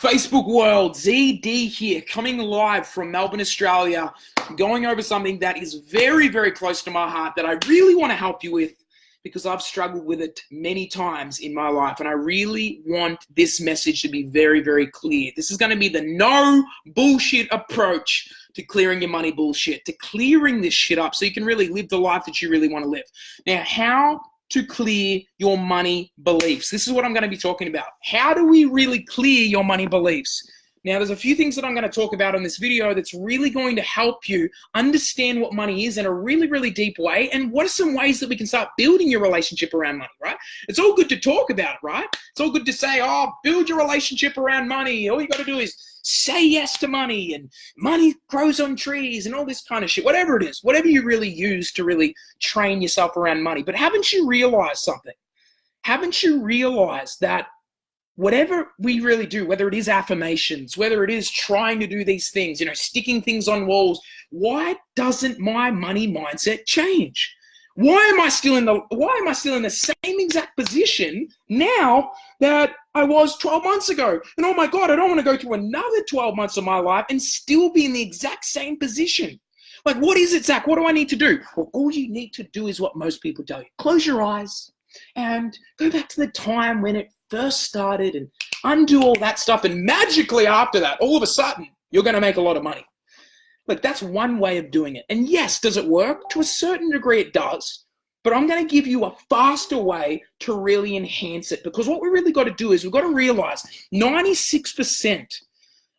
Facebook world, ZD here, coming live from Melbourne, Australia, going over something that is very, very close to my heart that I really want to help you with because I've struggled with it many times in my life, and I really want this message to be very, very clear. This is going to be the no bullshit approach to clearing your money bullshit, to clearing this shit up so you can really live the life that you really want to live. Now, how to clear your money beliefs. This is what I'm going to be talking about. How do we really clear your money beliefs? Now, there's a few things that I'm going to talk about in this video that's really going to help you understand what money is in a really, really deep way, and what are some ways that we can start building your relationship around money, right? It's all good to talk about it, right? It's all good to say, oh, build your relationship around money. All you got to do is say yes to money, and money grows on trees and all this kind of shit, whatever it is, whatever you really use to really train yourself around money. But haven't you realized something? Haven't you realized that whatever we really do, whether it is affirmations, whether it is trying to do these things, sticking things on walls, why doesn't my money mindset change? Why am I still in the same exact position now that I was 12 months ago? And oh my God, I don't want to go through another 12 months of my life and still be in the exact same position. Like, what is it, Zach? What do I need to do? Well, all you need to do is what most people tell you. Close your eyes and go back to the time when it first started and undo all that stuff. And magically after that, all of a sudden, you're going to make a lot of money. Like, that's one way of doing it. And yes, does it work? To a certain degree, it does. But I'm going to give you a faster way to really enhance it, because what we really got to do is we've got to realize 96%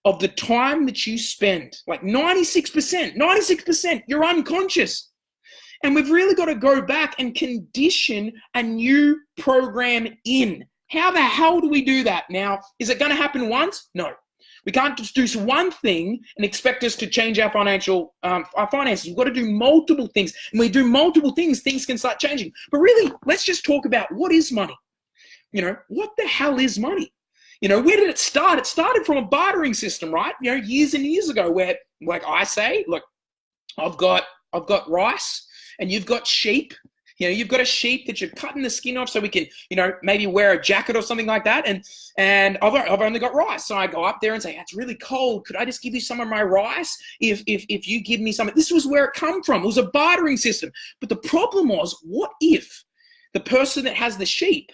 of the time that you spend, like 96%, you're unconscious. And we've really got to go back and condition a new program in. How the hell do we do that? Now, is it going to happen once? No. We can't just do one thing and expect us to change our finances. We've got to do multiple things. And when we do multiple things, things can start changing. But really, let's just talk about what is money. What the hell is money? Where did it start? It started from a bartering system, right? Years and years ago, where, like I say, look, I've got rice and you've got sheep. You've got a sheep that you're cutting the skin off so we can, maybe wear a jacket or something like that. And I've only got rice. So I go up there and say, it's really cold. Could I just give you some of my rice if you give me some? This was where it come from. It was a bartering system. But the problem was, what if the person that has the sheep,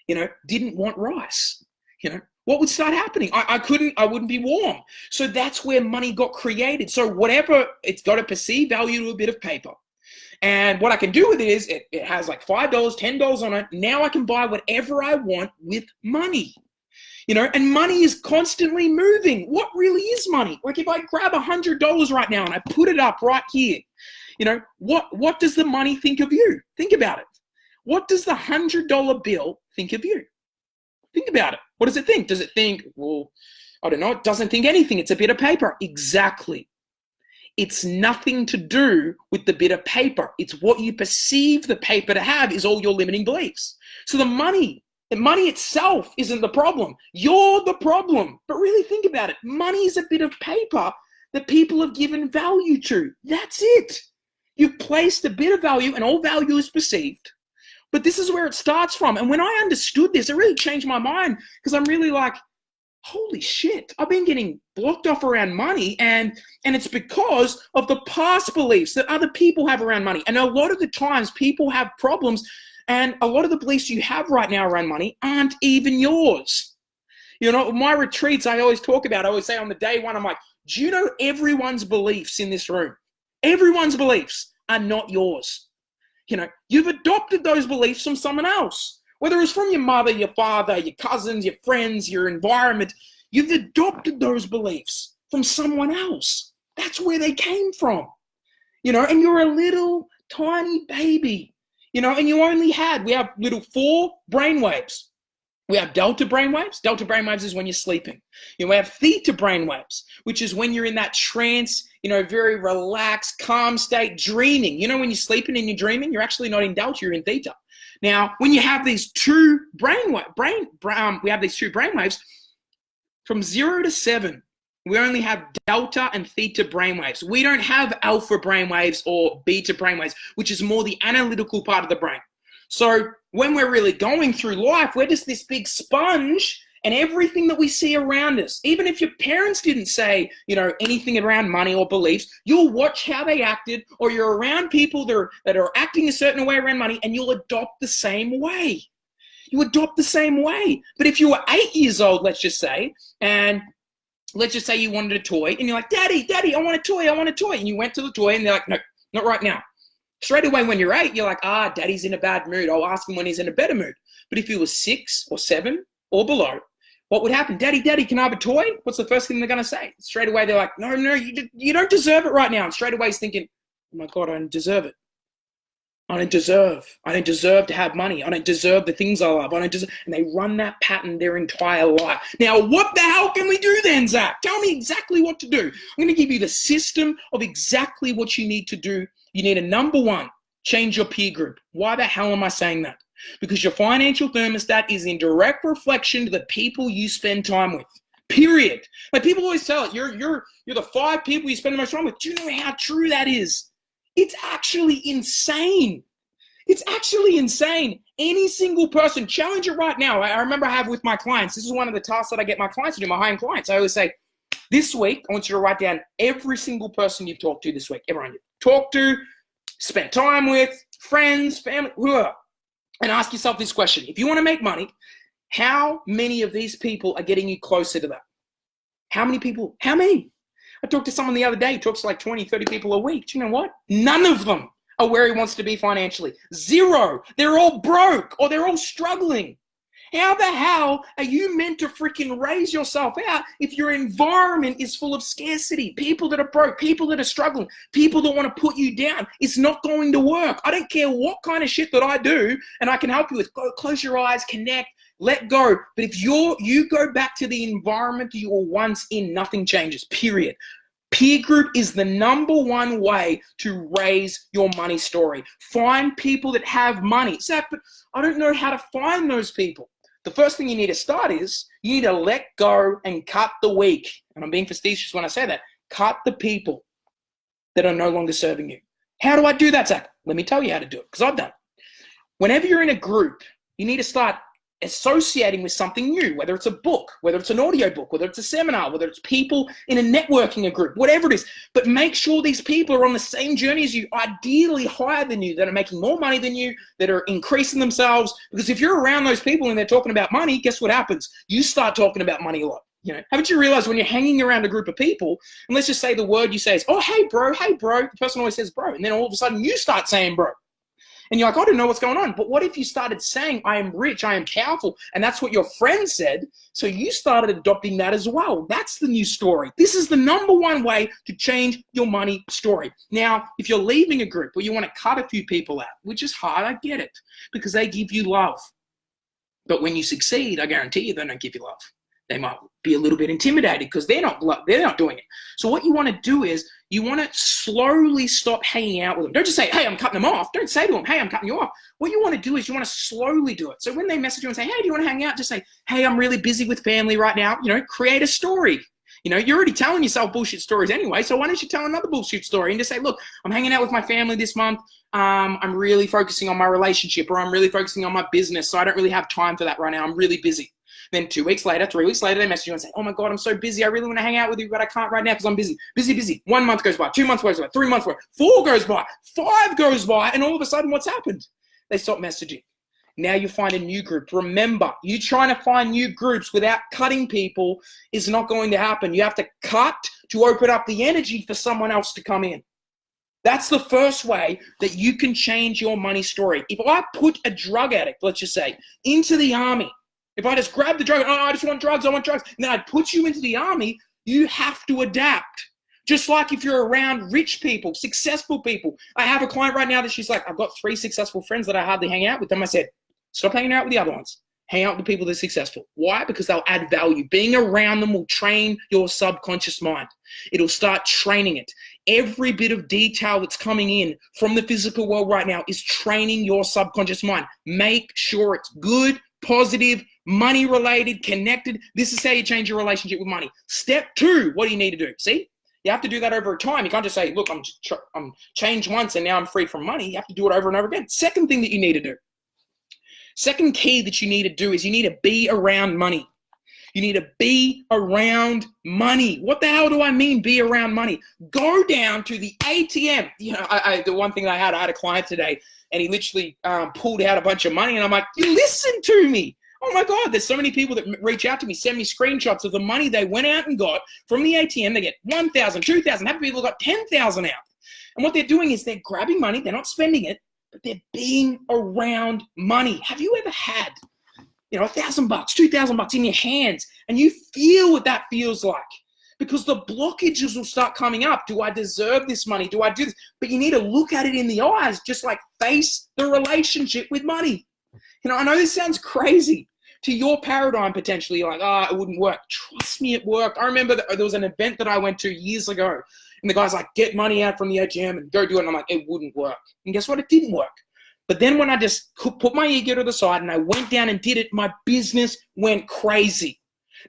didn't want rice? What would start happening? I wouldn't be warm. So that's where money got created. So whatever, it's got a perceived value to a bit of paper. And what I can do with it is it has like $5, $10 on it. Now I can buy whatever I want with money. And money is constantly moving. What really is money? Like, if I grab $100 right now and I put it up right here, what does the money think of you? Think about it. What does the $100 bill think of you? Think about it. What does it think? Does it think, well, I don't know, it doesn't think anything. It's a bit of paper. Exactly. It's nothing to do with the bit of paper. It's what you perceive the paper to have is all your limiting beliefs. So the money itself isn't the problem. You're the problem. But really think about it. Money is a bit of paper that people have given value to. That's it. You've placed a bit of value, and all value is perceived. But this is where it starts from. And when I understood this, it really changed my mind, because I'm really like, holy shit, I've been getting blocked off around money, and it's because of the past beliefs that other people have around money. And a lot of the times people have problems, and a lot of the beliefs you have right now around money aren't even yours. My retreats, I always say on the day one, I'm like, do you know everyone's beliefs in this room? Everyone's beliefs are not yours. You've adopted those beliefs from someone else. Whether it's from your mother, your father, your cousins, your friends, your environment, you've adopted those beliefs from someone else. That's where they came from. And you're a little tiny baby, and we have little 4 brainwaves. We have delta brainwaves. Delta brainwaves is when you're sleeping. We have theta brainwaves, which is when you're in that trance, very relaxed, calm state, dreaming. When you're sleeping and you're dreaming, you're actually not in delta, you're in theta. Now, when you have these two brainwaves, from 0 to 7, we only have delta and theta brainwaves. We don't have alpha brainwaves or beta brainwaves, which is more the analytical part of the brain. So when we're really going through life, we're just this big sponge, And everything that we see around us, even if your parents didn't say, anything around money or beliefs, you'll watch how they acted, or you're around people that are acting a certain way around money, and you'll adopt the same way. You adopt the same way. But if you were 8 years old, let's just say, and let's just say you wanted a toy, and you're like, Daddy, I want a toy. And you went to the toy, and they're like, no, not right now. Straight away when you're 8, you're like, Daddy's in a bad mood. I'll ask him when he's in a better mood. But if you were 6 or 7 or below, what would happen? Daddy, can I have a toy? What's the first thing they're going to say? Straight away, they're like, no, you don't deserve it right now. And straight away he's thinking, oh my God, I don't deserve it. I don't deserve to have money. I don't deserve the things I love. And they run that pattern their entire life. Now, what the hell can we do then, Zach? Tell me exactly what to do. I'm going to give you the system of exactly what you need to do. You need to, number one, change your peer group. Why the hell am I saying that? Because your financial thermostat is in direct reflection to the people you spend time with. Period. Like people always tell it, you're the 5 people you spend the most time with. Do you know how true that is? It's actually insane. It's actually insane. Any single person, challenge it right now. I remember I have with my clients, this is one of the tasks that I get my clients to do, my high-end clients. I always say, this week, I want you to write down every single person you've talked to this week. Everyone you've talked to, spent time with, friends, family, whoever. And ask yourself this question. If you want to make money, how many of these people are getting you closer to that? How many people? How many? I talked to someone the other day who talks to like 20, 30 people a week. Do you know what? None of them are where he wants to be financially. 0. They're all broke or they're all struggling. How the hell are you meant to freaking raise yourself out if your environment is full of scarcity? People that are broke, people that are struggling, people that want to put you down. It's not going to work. I don't care what kind of shit that I do, and I can help you with. Go, close your eyes, connect, let go. But if you go back to the environment you were once in, nothing changes, period. Peer group is the number one way to raise your money story. Find people that have money. Zach, but I don't know how to find those people. The first thing you need to start is you need to let go and cut the weak. And I'm being facetious when I say that. Cut the people that are no longer serving you. How do I do that, Zach? Let me tell you how to do it, because I've done it. Whenever you're in a group, you need to start associating with something new, whether it's a book, whether it's an audio book, whether it's a seminar, whether it's people in a networking group, whatever it is. But make sure these people are on the same journey as you, ideally higher than you, that are making more money than you, that are increasing themselves. Because if you're around those people and they're talking about money, guess what happens? You start talking about money a lot. Haven't you realized when you're hanging around a group of people, and let's just say the word you say is, oh, hey, bro, the person always says bro. And then all of a sudden you start saying bro. And you're like, I don't know what's going on. But what if you started saying, I am rich, I am powerful, and that's what your friend said, so you started adopting that as well. That's the new story. This is the number one way to change your money story. Now, if you're leaving a group or you want to cut a few people out, which is hard, I get it, because they give you love. But when you succeed, I guarantee you they don't give you love. They might be a little bit intimidated because they're not doing it. So what you want to do is you want to slowly stop hanging out with them. Don't just say, hey, I'm cutting them off. Don't say to them, hey, I'm cutting you off. What you want to do is you want to slowly do it. So when they message you and say, hey, do you want to hang out? Just say, hey, I'm really busy with family right now. Create a story. You're already telling yourself bullshit stories anyway. So why don't you tell another bullshit story and just say, look, I'm hanging out with my family this month. I'm really focusing on my relationship, or I'm really focusing on my business. So I don't really have time for that right now. I'm really busy. Then 2 weeks later, 3 weeks later, they message you and say, oh my God, I'm so busy. I really want to hang out with you, but I can't right now because I'm busy. Busy. 1 month goes by, 2 months goes by, 3 months goes by, 4 goes by, 5 goes by, and all of a sudden what's happened? They stop messaging. Now you find a new group. Remember, you trying to find new groups without cutting people is not going to happen. You have to cut to open up the energy for someone else to come in. That's the first way that you can change your money story. If I put a drug addict, let's just say, into the army, if I just grab the drug, I just want drugs, and then I put you into the army, you have to adapt. Just like if you're around rich people, successful people. I have a client right now that she's like, I've got 3 successful friends that I hardly hang out with them. I said, stop hanging out with the other ones. Hang out with the people that are successful. Why? Because they'll add value. Being around them will train your subconscious mind. It'll start training it. Every bit of detail that's coming in from the physical world right now is training your subconscious mind. Make sure it's good, positive, money related, connected. This is how you change your relationship with money. Step 2, what do you need to do? See, you have to do that over time. You can't just say, look, I'm changed once and now I'm free from money. You have to do it over and over again. Second thing that you need to do. Second key that you need to do is you need to be around money. You need to be around money. What the hell do I mean be around money? Go down to the ATM. You know, the one thing I had a client today, and he literally pulled out a bunch of money, and I'm like, you listen to me. Oh my God, there's so many people that reach out to me, send me screenshots of the money they went out and got from the ATM. They get 1,000, 2,000, happy people got 10,000 out. And what they're doing is they're grabbing money, they're not spending it, but they're being around money. Have you ever had, $1,000, $2,000 in your hands, and you feel what that feels like? Because the blockages will start coming up. Do I deserve this money? Do I do this? But you need to look at it in the eyes, just like face the relationship with money. I know this sounds crazy to your paradigm potentially. You're like, it wouldn't work. Trust me, it worked. I remember there was an event that I went to years ago, and the guy's like, get money out from the ATM and go do it. And I'm like, it wouldn't work. And guess what? It didn't work. But then when I just put my ego to the side and I went down and did it, my business went crazy.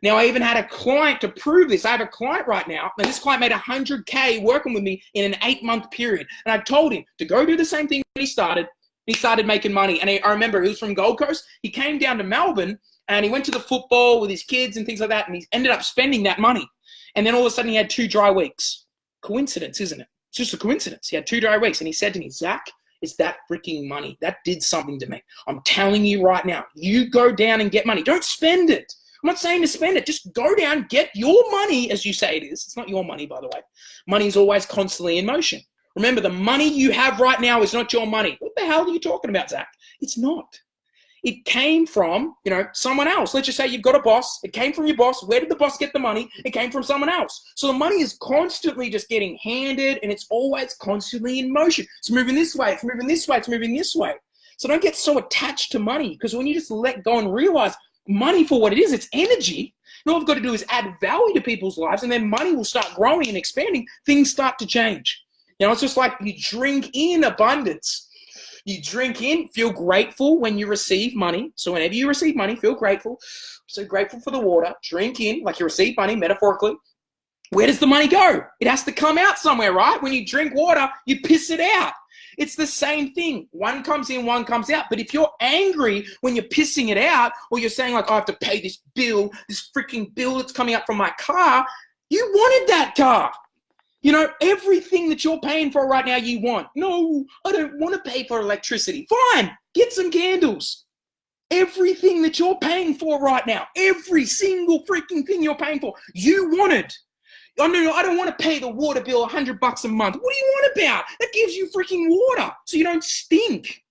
Now, I even had a client to prove this. I have a client right now, and this client made $100K working with me in an 8-month period. And I told him to go do the same thing that he started. He started making money. And I remember he was from Gold Coast. He came down to Melbourne and he went to the football with his kids and things like that. And he ended up spending that money. And then all of a sudden he had 2 dry weeks. Coincidence, isn't it? It's just a coincidence. He had 2 dry weeks. And he said to me, Zach, it's that freaking money. That did something to me. I'm telling you right now, you go down and get money. Don't spend it. I'm not saying to spend it. Just go down, get your money, as you say it is. It's not your money, by the way. Money is always constantly in motion. Remember, the money you have right now is not your money. What the hell are you talking about, Zach? It's not. It came from, someone else. Let's just say you've got a boss. It came from your boss. Where did the boss get the money? It came from someone else. So the money is constantly just getting handed, and it's always constantly in motion. It's moving this way. It's moving this way. It's moving this way. So don't get so attached to money, because when you just let go and realize money for what it is, it's energy. All I've got to do is add value to people's lives, and then money will start growing and expanding. Things start to change. It's just like you drink in abundance. You drink in, feel grateful when you receive money. So whenever you receive money, feel grateful. So grateful for the water. Drink in like you receive money, metaphorically. Where does the money go? It has to come out somewhere, right? When you drink water, you piss it out. It's the same thing. One comes in, one comes out. But if you're angry when you're pissing it out, or you're saying like, I have to pay this bill, this freaking bill that's coming up from my car, you wanted that car. Everything that you're paying for right now, you want. No, I don't want to pay for electricity. Fine, get some candles. Everything that you're paying for right now, every single freaking thing you're paying for, you wanted. Oh, no, I don't want to pay the water bill $100 a month. What do you want about? That gives you freaking water so you don't stink.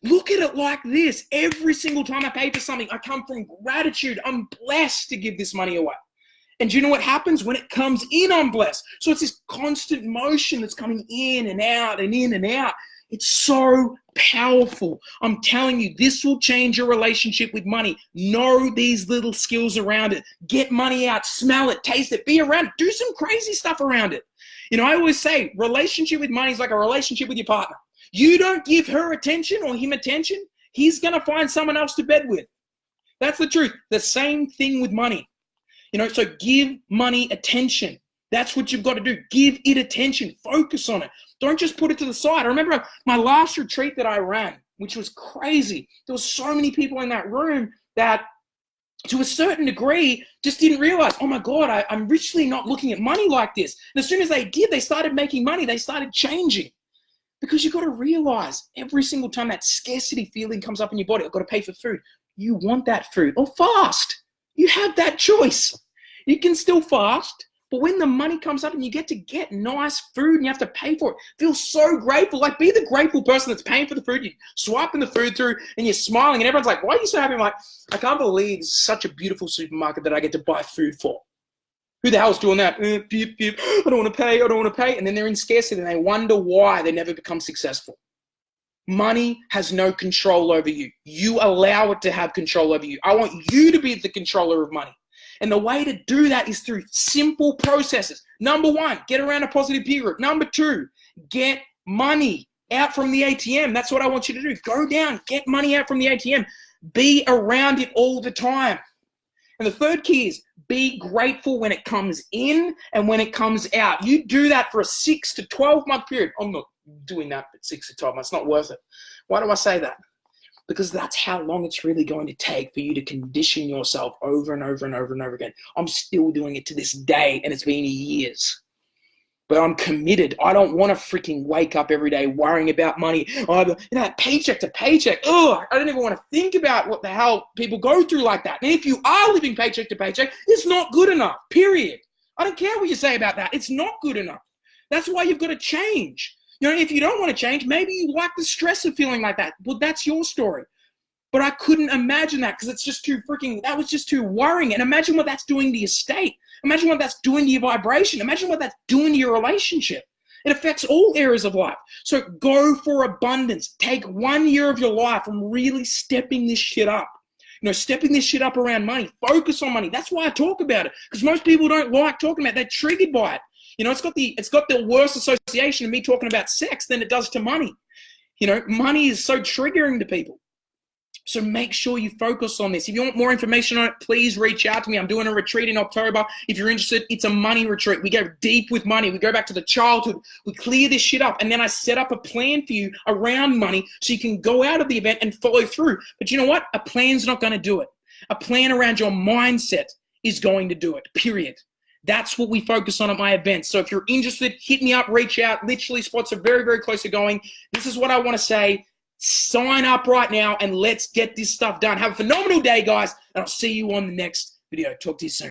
Look at it like this. Every single time I pay for something, I come from gratitude. I'm blessed to give this money away. And do you know what happens? When it comes in, I'm blessed. So it's this constant motion that's coming in and out and in and out. It's so powerful. I'm telling you, this will change your relationship with money. Know these little skills around it. Get money out, smell it, taste it, be around it. Do some crazy stuff around it. I always say relationship with money is like a relationship with your partner. You don't give her attention or him attention, he's going to find someone else to bed with. That's the truth. The same thing with money. So give money attention. That's what you've got to do. Give it attention. Focus on it. Don't just put it to the side. I remember my last retreat that I ran, which was crazy. There were so many people in that room that, to a certain degree, just didn't realize, oh my God, I'm richly not looking at money like this. And as soon as they did, they started making money. They started changing. Because you've got to realize every single time that scarcity feeling comes up in your body, I've got to pay for food. You want that food or fast. You have that choice. You can still fast, but when the money comes up and you get to get nice food and you have to pay for it, feel so grateful. Like, be the grateful person that's paying for the food. You're swiping the food through and you're smiling and everyone's like, why are you so happy? I'm like, I can't believe it's such a beautiful supermarket that I get to buy food for. Who the hell's doing that? I don't want to pay. And then they're in scarcity and they wonder why they never become successful. Money has no control over you. You allow it to have control over you. I want you to be the controller of money. And the way to do that is through simple processes. Number 1, get around a positive peer group. Number 2, get money out from the ATM. That's what I want you to do. Go down, get money out from the ATM. Be around it all the time. And the third key is be grateful when it comes in and when it comes out. You do that for a 6 to 12 month period. I'm not doing that for 6 to 12 months. It's not worth it. Why do I say that? because that's how long it's really going to take for you to condition yourself over and over and over and over again. I'm still doing it to this day, and it's been years. But I'm committed. I don't want to freaking wake up every day worrying about money. Paycheck to paycheck. I don't even want to think about what the hell people go through like that. And if you are living paycheck to paycheck, it's not good enough, period. I don't care what you say about that. It's not good enough. That's why you've got to change. If you don't want to change, maybe you like the stress of feeling like that. Well, that's your story. But I couldn't imagine that because that was just too worrying. And imagine what that's doing to your state. Imagine what that's doing to your vibration. Imagine what that's doing to your relationship. It affects all areas of life. So go for abundance. Take 1 year of your life and really stepping this shit up. Stepping this shit up around money. Focus on money. That's why I talk about it. Because most people don't like talking about it. They're triggered by it. It's got the worst association of me talking about sex than it does to money. Money is so triggering to people. So make sure you focus on this. If you want more information on it, please reach out to me. I'm doing a retreat in October. If you're interested, it's a money retreat. We go deep with money. We go back to the childhood. We clear this shit up. And then I set up a plan for you around money so you can go out of the event and follow through. But you know what? A plan's not going to do it. A plan around your mindset is going to do it, period. That's what we focus on at my events. So if you're interested, hit me up, reach out. Literally, spots are very, very close to going. This is what I want to say. Sign up right now and let's get this stuff done. Have a phenomenal day, guys, and I'll see you on the next video. Talk to you soon.